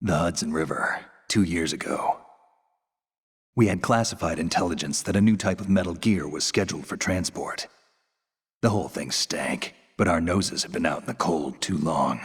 The Hudson River, 2 years ago. We had classified intelligence that a new type of metal gear was scheduled for transport. The whole thing stank, but our noses had been out in the cold too long.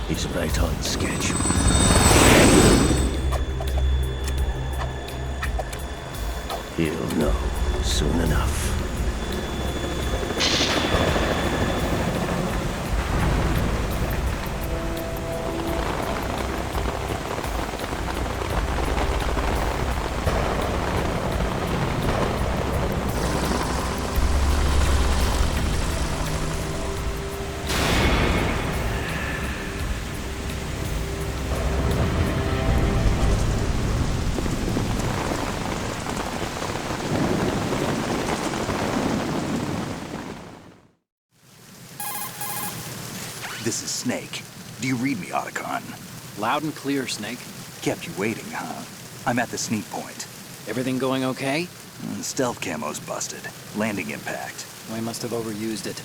He's right on schedule. He'll know soon enough. This is Snake. Do you read me, Otacon? Loud and clear, Snake. Kept you waiting, huh? I'm at the sneak point. Everything going okay? The stealth camo's busted. Landing impact. We must have overused it.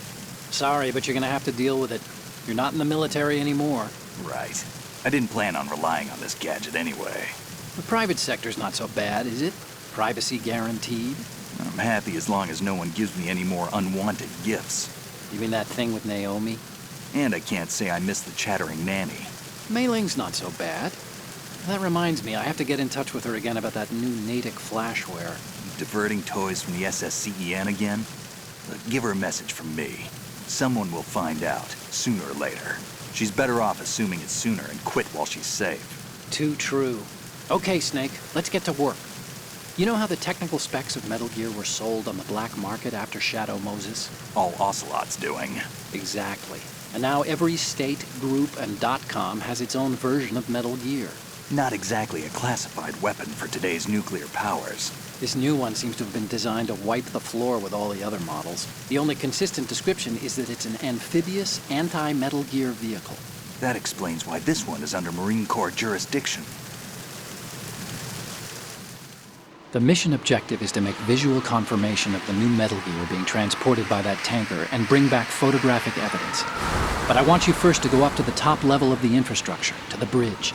Sorry, but you're gonna have to deal with it. You're not in the military anymore. Right. I didn't plan on relying on this gadget anyway. The private sector's not so bad, is it? Privacy guaranteed? I'm happy as long as no one gives me any more unwanted gifts. You mean that thing with Naomi? And I can't say I miss the chattering nanny. Mei Ling's not so bad. That reminds me, I have to get in touch with her again about that new Natick flashware. Diverting toys from the SSCEN again? Look, give her a message from me. Someone will find out, sooner or later. She's better off assuming it sooner and quit while she's safe. Too true. Okay, Snake, let's get to work. You know how the technical specs of Metal Gear were sold on the black market after Shadow Moses? All Ocelot's doing. Exactly. And now every state, group, and .com has its own version of Metal Gear. Not exactly a classified weapon for today's nuclear powers. This new one seems to have been designed to wipe the floor with all the other models. The only consistent description is that it's an amphibious, anti-Metal Gear vehicle. That explains why this one is under Marine Corps jurisdiction. The mission objective is to make visual confirmation of the new Metal Gear being transported by that tanker and bring back photographic evidence. But I want you first to go up to the top level of the infrastructure, to the bridge.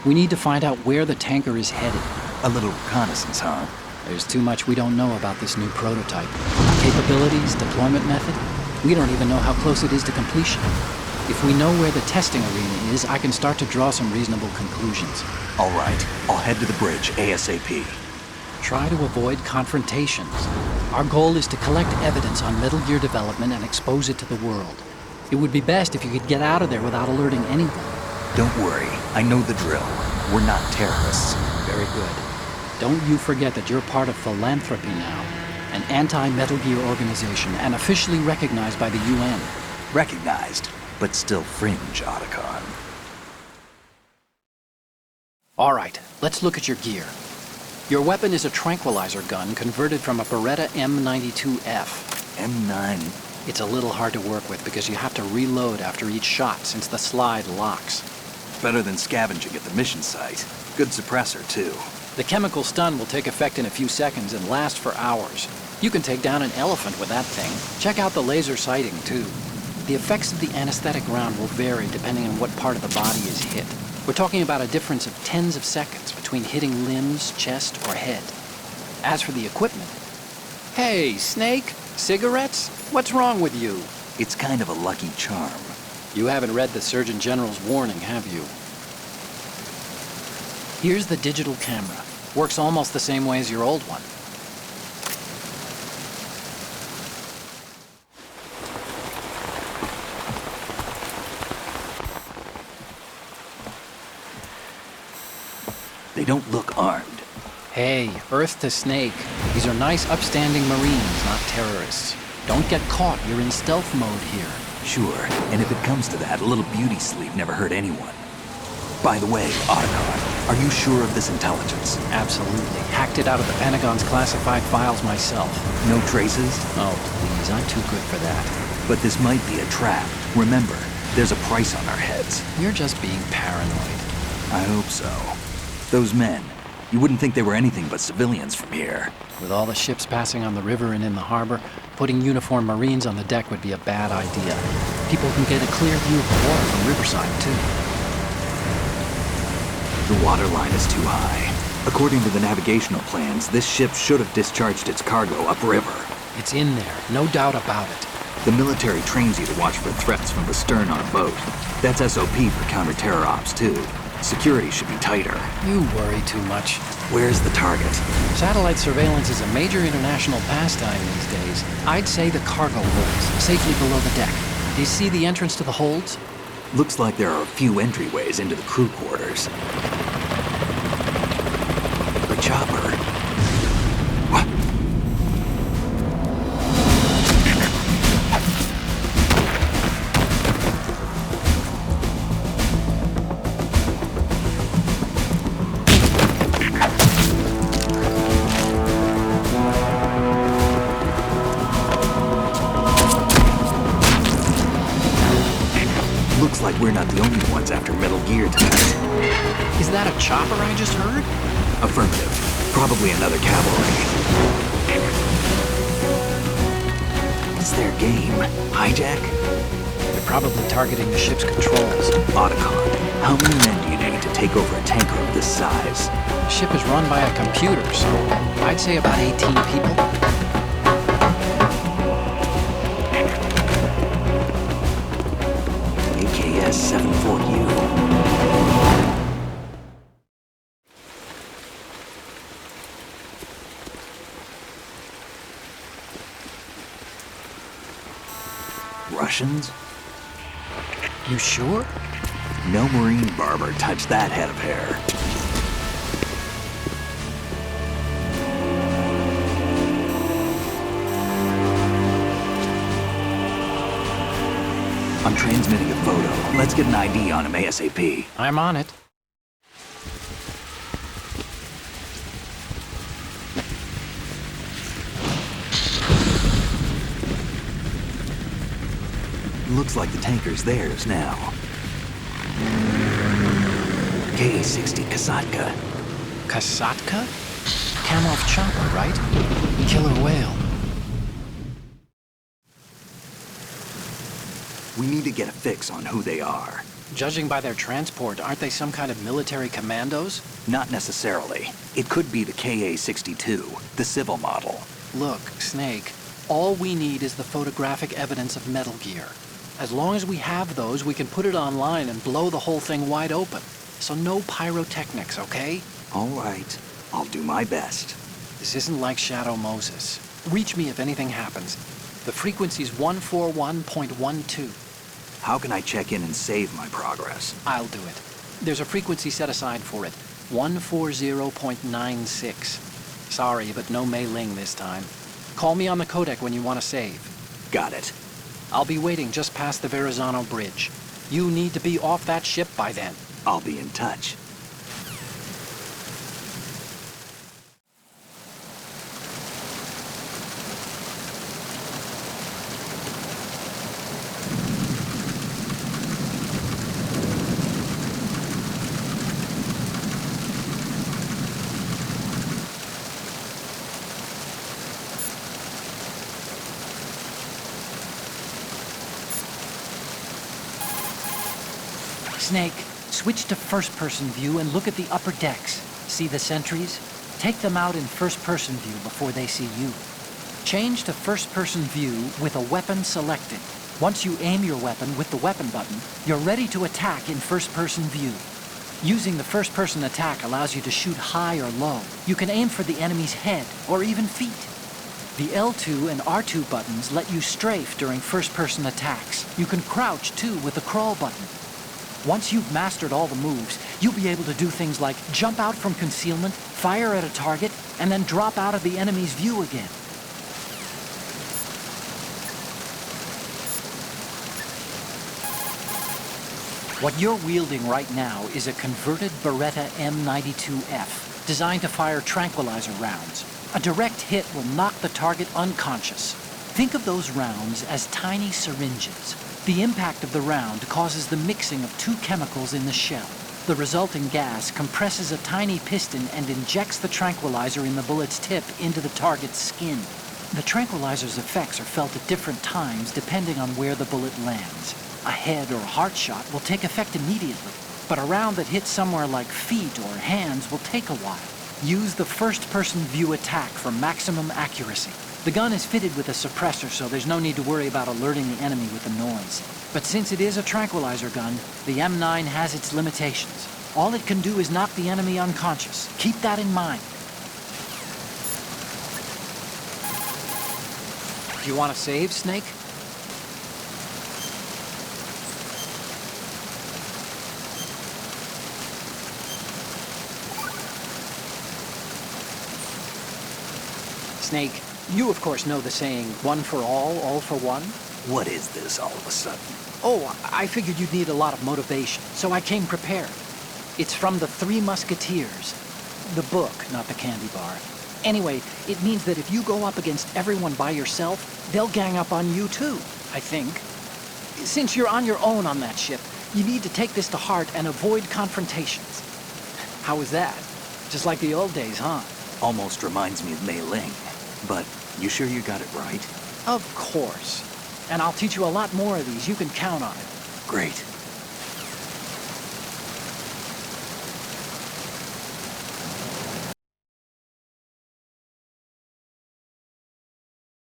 We need to find out where the tanker is headed. A little reconnaissance, huh? There's too much we don't know about this new prototype. Capabilities, deployment method. We don't even know how close it is to completion. If we know where the testing arena is, I can start to draw some reasonable conclusions. All right, I'll head to the bridge ASAP. Try to avoid confrontations. Our goal is to collect evidence on Metal Gear development and expose it to the world. It would be best if you could get out of there without alerting anyone. Don't worry, I know the drill. We're not terrorists. Very good. Don't you forget that you're part of Philanthropy now, an anti-Metal Gear organization and officially recognized by the UN. Recognized, but still fringe, Otacon. All right, let's look at your gear. Your weapon is a tranquilizer gun converted from a Beretta M92F. M9. It's a little hard to work with because you have to reload after each shot since the slide locks. Better than scavenging at the mission site. Good suppressor, too. The chemical stun will take effect in a few seconds and last for hours. You can take down an elephant with that thing. Check out the laser sighting, too. The effects of the anesthetic round will vary depending on what part of the body is hit. We're talking about a difference of tens of seconds between hitting limbs, chest, or head. As for the equipment... Hey, Snake? Cigarettes? What's wrong with you? It's kind of a lucky charm. You haven't read the Surgeon General's warning, have you? Here's the digital camera. Works almost the same way as your old one. They don't look armed. Hey, Earth to Snake. These are nice, upstanding Marines, not terrorists. Don't get caught. You're in stealth mode here. Sure, and if it comes to that, a little beauty sleep never hurt anyone. By the way, Otacon, are you sure of this intelligence? Absolutely. Hacked it out of the Pentagon's classified files myself. No traces? Oh, please, I'm too good for that. But this might be a trap. Remember, there's a price on our heads. You're just being paranoid. I hope so. Those men, you wouldn't think they were anything but civilians from here. With all the ships passing on the river and in the harbor, putting uniformed Marines on the deck would be a bad idea. People can get a clear view of the water from Riverside, too. The water line is too high. According to the navigational plans, this ship should have discharged its cargo upriver. It's in there, no doubt about it. The military trains you to watch for threats from the stern on a boat. That's SOP for counter-terror ops, too. Security should be tighter. You worry too much. Where's the target? Satellite surveillance is a major international pastime these days. I'd say the cargo holds, safely below the deck. Do you see the entrance to the holds? Looks like there are a few entryways into the crew quarters. The chopper. What? Looks like we're not the only ones after Metal Gear tonight. Is that a chopper I just heard? Affirmative. Probably another cavalry. It's their game. Hijack? They're probably targeting the ship's controls. Otacon, how many men do you need to take over a tanker of this size? The ship is run by a computer, so I'd say about 18 people. AKS-74U. Russians? You sure? No Marine barber touched that head of hair. I'm transmitting a photo. Let's get an ID on him ASAP. I'm on it. Looks like the tanker's theirs now. KA-60 Kasatka. Kasatka? Kamov chopper, right? Killer whale. We need to get a fix on who they are. Judging by their transport, aren't they some kind of military commandos? Not necessarily. It could be the KA-62, the civil model. Look, Snake, all we need is the photographic evidence of Metal Gear. As long as we have those, we can put it online and blow the whole thing wide open. So no pyrotechnics, okay? All right. I'll do my best. This isn't like Shadow Moses. Reach me if anything happens. The frequency's 141.12. How can I check in and save my progress? I'll do it. There's a frequency set aside for it. 140.96. Sorry, but no Mei Ling this time. Call me on the codec when you want to save. Got it. I'll be waiting just past the Verrazano Bridge. You need to be off that ship by then. I'll be in touch. Snake, switch to first-person view and look at the upper decks. See the sentries? Take them out in first-person view before they see you. Change to first-person view with a weapon selected. Once you aim your weapon with the weapon button, you're ready to attack in first-person view. Using the first-person attack allows you to shoot high or low. You can aim for the enemy's head or even feet. The L2 and R2 buttons let you strafe during first-person attacks. You can crouch, too, with the crawl button. Once you've mastered all the moves, you'll be able to do things like jump out from concealment, fire at a target, and then drop out of the enemy's view again. What you're wielding right now is a converted Beretta M92F, designed to fire tranquilizer rounds. A direct hit will knock the target unconscious. Think of those rounds as tiny syringes. The impact of the round causes the mixing of two chemicals in the shell. The resulting gas compresses a tiny piston and injects the tranquilizer in the bullet's tip into the target's skin. The tranquilizer's effects are felt at different times depending on where the bullet lands. A head or heart shot will take effect immediately, but a round that hits somewhere like feet or hands will take a while. Use the first-person view attack for maximum accuracy. The gun is fitted with a suppressor, so there's no need to worry about alerting the enemy with the noise. But since it is a tranquilizer gun, the M9 has its limitations. All it can do is knock the enemy unconscious. Keep that in mind. Do you want to save, Snake? Snake, you of course know the saying, one for all for one? What is this all of a sudden? Oh, I figured you'd need a lot of motivation, so I came prepared. It's from the Three Musketeers. The book, not the candy bar. Anyway, it means that if you go up against everyone by yourself, they'll gang up on you too, I think. Since you're on your own on that ship, you need to take this to heart and avoid confrontations. How was that? Just like the old days, huh? Almost reminds me of Mei Ling. But you sure you got it right? Of course. And I'll teach you a lot more of these. You can count on it. Great.